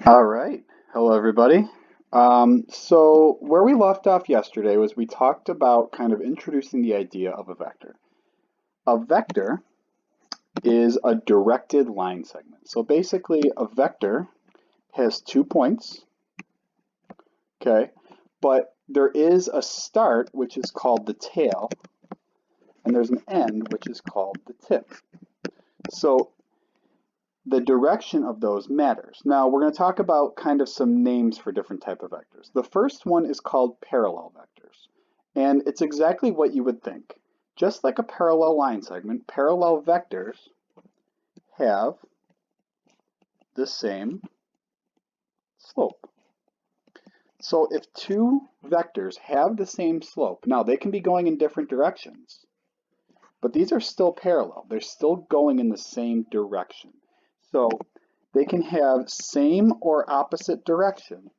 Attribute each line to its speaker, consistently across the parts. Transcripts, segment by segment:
Speaker 1: All right. Hello, everybody. So where we left off yesterday was we talked about kind of introducing the idea of a vector. A vector is a directed line segment. So basically, a vector has 2 points, okay? But there is a start, which is called the tail, and there's an end, which is called the tip. So the direction of those matters. Now we're going to talk about kind of some names for different type of vectors. The first one is called parallel vectors, and it's exactly what you would think. Just like a parallel line segment, parallel vectors have the same slope. So if two vectors have the same slope, now they can be going in different directions, but these are still parallel. They're still going in the same direction. So they can have same or opposite direction,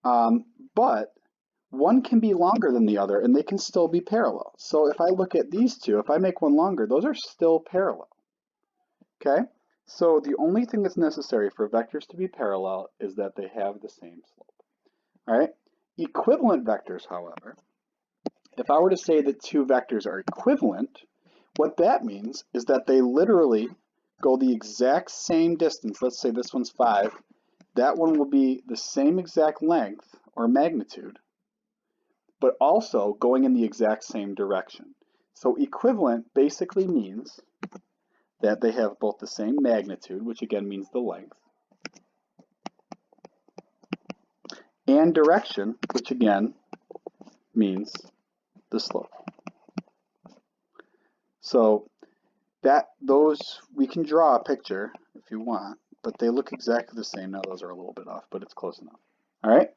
Speaker 1: but one can be longer than the other and they can still be parallel. So if I look at these two, if I make one longer, those are still parallel. Okay? So the only thing that's necessary for vectors to be parallel is that they have the same slope. All right? Equivalent vectors, however, if I were to say that two vectors are equivalent, what that means is that they literally go the exact same distance. Let's say this one's 5. That one will be the same exact length or magnitude, but also going in the exact same direction. So equivalent basically means that they have both the same magnitude, which again means the length, and direction, which again means the slope. So those, we can draw a picture if you want, but they look exactly the same. Now those are a little bit off, but it's close enough. All right?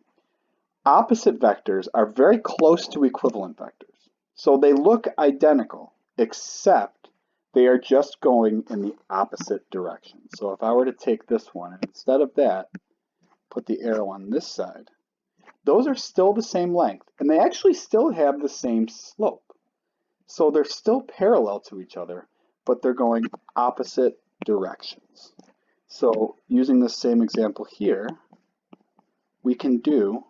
Speaker 1: Opposite vectors are very close to equivalent vectors. So they look identical, except they are just going in the opposite direction. So if I were to take this one, and instead of that, put the arrow on this side, those are still the same length, and they actually still have the same slope. So they're still parallel to each other, but they're going opposite directions. So using the same example here, we can do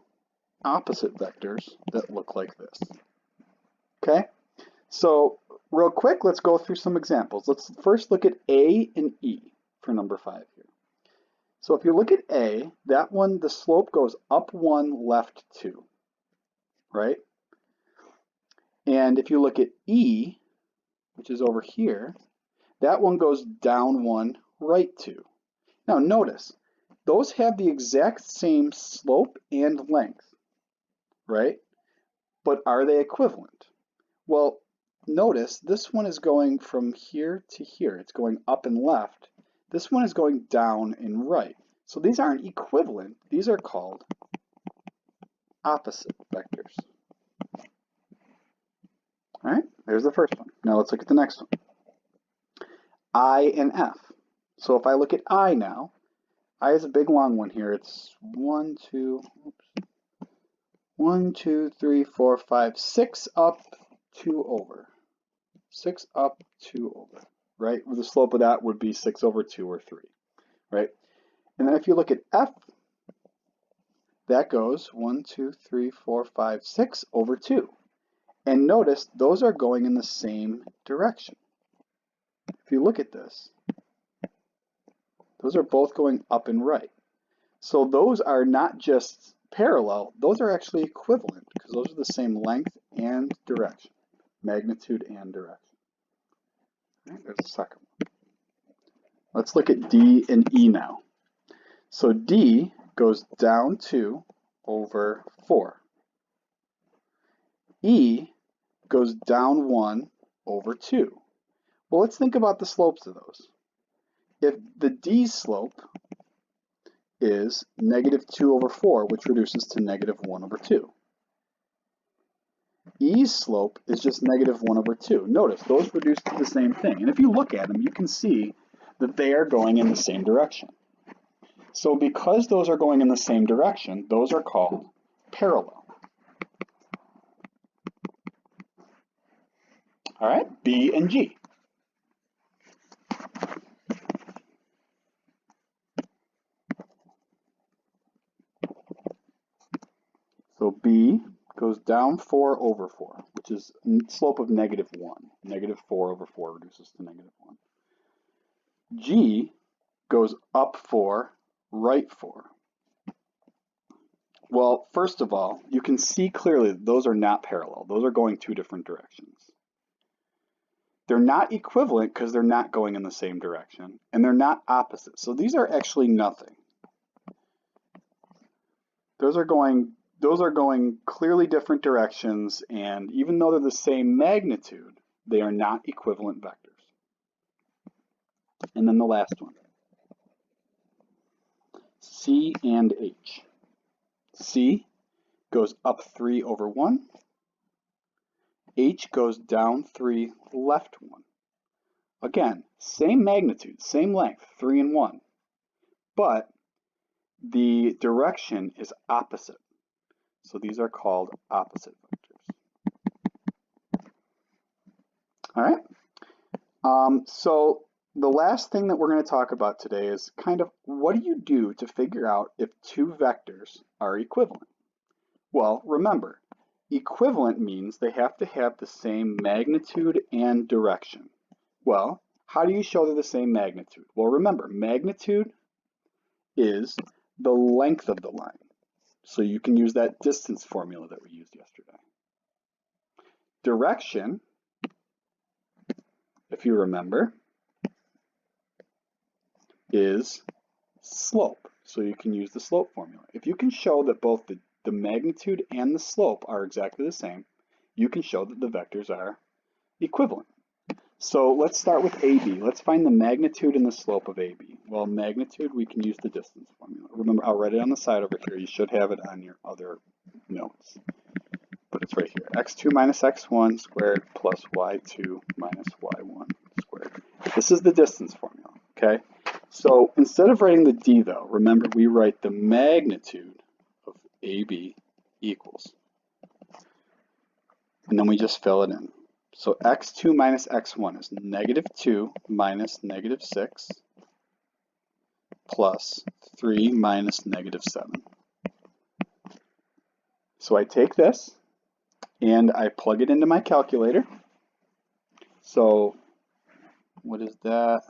Speaker 1: opposite vectors that look like this. Okay? So real quick, let's go through some examples. Let's first look at A and E for number 5 here. So if you look at A, that one, the slope goes up 1, left 2, right? And if you look at E, which is over here, that one goes down 1, right 2. Now notice, those have the exact same slope and length, right? But are they equivalent? Well, notice this one is going from here to here. It's going up and left. This one is going down and right. So these aren't equivalent. These are called opposite vectors. All right, there's the first one. Now let's look at the next one. I and F. So if I look at I now, I is a big long one here. It's 1, 2, 3, 4, 5, 6 up, 2 over. 6 up, 2 over, right? The slope of that would be 6 over 2 or 3, right? And then if you look at F, that goes 1, 2, 3, 4, 5, 6 over 2. And notice those are going in the same direction. If you look at this, those are both going up and right. So those are not just parallel, those are actually equivalent because those are the same length and direction, magnitude and direction. All right, there's the second one. Let's look at D and E now. So D goes down 2 over 4. E goes down 1 over 2. Well, let's think about the slopes of those. If the D slope is negative 2 over 4, which reduces to negative 1 over 2. E's slope is just negative 1 over 2. Notice, those reduce to the same thing. And if you look at them, you can see that they are going in the same direction. So because those are going in the same direction, those are called parallel. All right, B and G. So b goes down 4 over 4, which is slope of negative 1. Negative 4 over 4 reduces to negative 1. G goes up 4, right 4. Well, first of all, you can see clearly that those are not parallel. Those are going two different directions. They're not equivalent because they're not going in the same direction, and they're not opposite. So these are actually nothing. Those are going clearly different directions, and even though they're the same magnitude, they are not equivalent vectors. And then the last one, C and H. C goes up 3 over 1. H goes down 3, left 1. Again, same magnitude, same length, 3 and 1. But the direction is opposite. So these are called opposite vectors. All right. So the last thing that we're going to talk about today is kind of what do you do to figure out if two vectors are equivalent? Well, remember, equivalent means they have to have the same magnitude and direction. Well, how do you show they're the same magnitude? Well, remember, magnitude is the length of the line. So you can use that distance formula that we used yesterday. Direction, if you remember, is slope. So you can use the slope formula. If you can show that both the magnitude and the slope are exactly the same, you can show that the vectors are equivalent. So let's start with AB. Let's find the magnitude and the slope of AB. Well, magnitude, we can use the distance formula. Remember, I'll write it on the side over here. You should have it on your other notes. But it's right here. x2 minus x1 squared plus y2 minus y1 squared. This is the distance formula, okay? So instead of writing the d, though, remember we write the magnitude of AB equals. And then we just fill it in. So x2 minus x1 is negative 2 minus negative 6 plus 3 minus negative 7. So I take this and I plug it into my calculator. So what is that?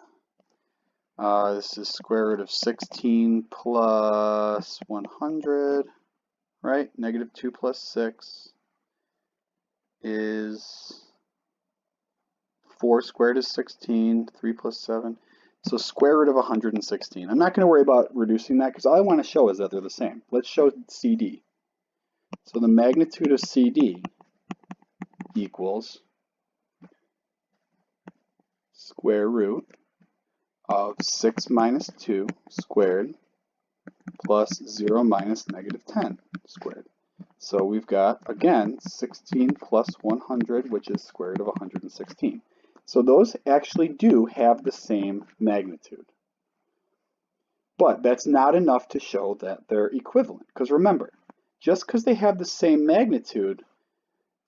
Speaker 1: This is square root of 16 plus 100, right? Negative 2 plus 6 is 4 squared is 16, 3 plus 7. So square root of 116. I'm not going to worry about reducing that because all I want to show is that they're the same. Let's show CD. So the magnitude of CD equals square root of 6 minus 2 squared plus 0 minus negative 10 squared. So we've got, again, 16 plus 100, which is square root of 116. So those actually do have the same magnitude. But that's not enough to show that they're equivalent. Because remember, just because they have the same magnitude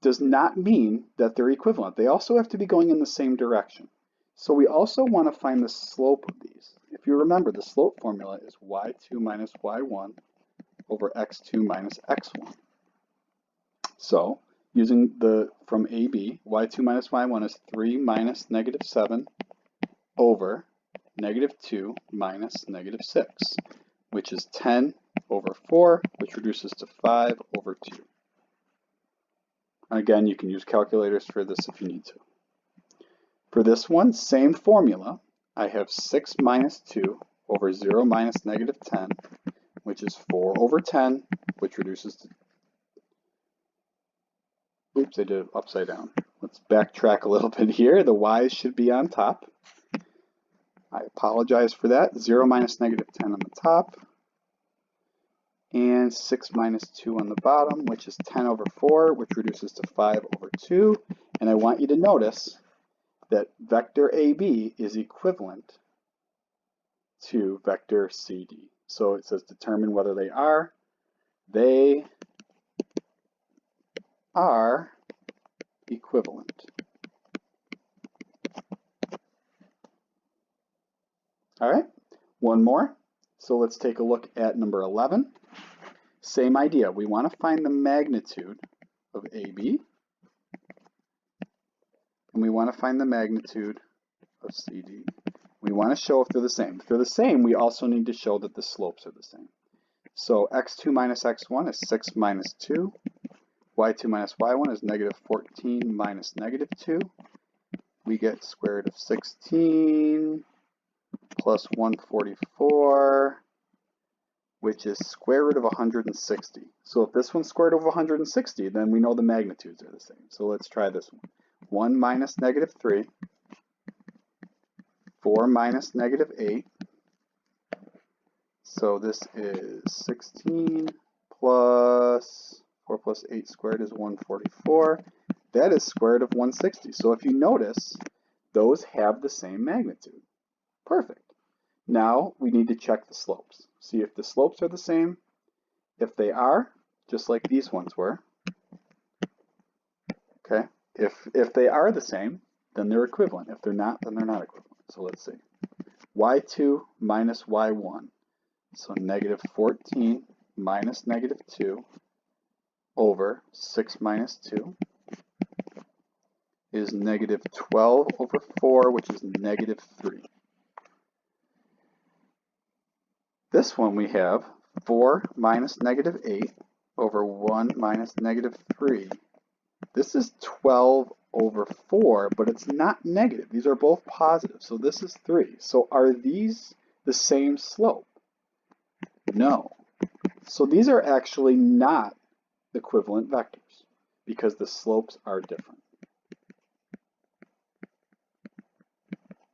Speaker 1: does not mean that they're equivalent. They also have to be going in the same direction. So we also want to find the slope of these. If you remember, the slope formula is y2 minus y1 over x2 minus x1. So using from AB, y2 minus y1 is 3 minus negative 7 over negative 2 minus negative 6, which is 10 over 4, which reduces to 5 over 2. Again, you can use calculators for this if you need to. For this one, same formula. I have 6 minus 2 over 0 minus negative 10, which is 4 over 10, which reduces to... Oops, I did it upside down. Let's backtrack a little bit here. The y's should be on top. I apologize for that. 0 minus negative 10 on the top. And 6 minus 2 on the bottom, which is 10 over 4, which reduces to 5 over 2. And I want you to notice that vector AB is equivalent to vector CD. So it says determine whether they are. They are equivalent. All right, one more. So let's take a look at number 11. Same idea. We want to find the magnitude of AB, and we want to find the magnitude of CD. We want to show if they're the same. If they're the same, we also need to show that the slopes are the same. So x2 minus x1 is 6 minus 2. y2 minus y1 is negative 14 minus negative 2. We get square root of 16 plus 144, which is square root of 160. So if this one's square root of 160, then we know the magnitudes are the same. So let's try this one. 1 minus negative 3, 4 minus negative 8. So this is 16 plus 4 plus 8 squared is 144. That is square root of 160. So if you notice, those have the same magnitude. Perfect. Now we need to check the slopes. See if the slopes are the same. If they are, just like these ones were, okay? If they are the same, then they're equivalent. If they're not, then they're not equivalent. So let's see. y2 minus y1. So negative 14 minus negative 2 over 6 minus 2 is negative 12 over 4, which is negative 3. This one we have 4 minus negative 8 over 1 minus negative 3. This is 12 over 4, but it's not negative. These are both positive, so this is 3. So are these the same slope? No. So these are actually not equivalent vectors because the slopes are different.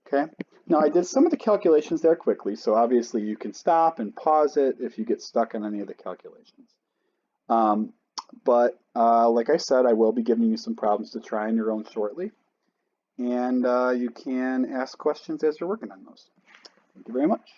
Speaker 1: Okay? Now I did some of the calculations there quickly, so obviously you can stop and pause it if you get stuck on any of the calculations. But like I said, I will be giving you some problems to try on your own shortly, and you can ask questions as you're working on those. Thank you very much.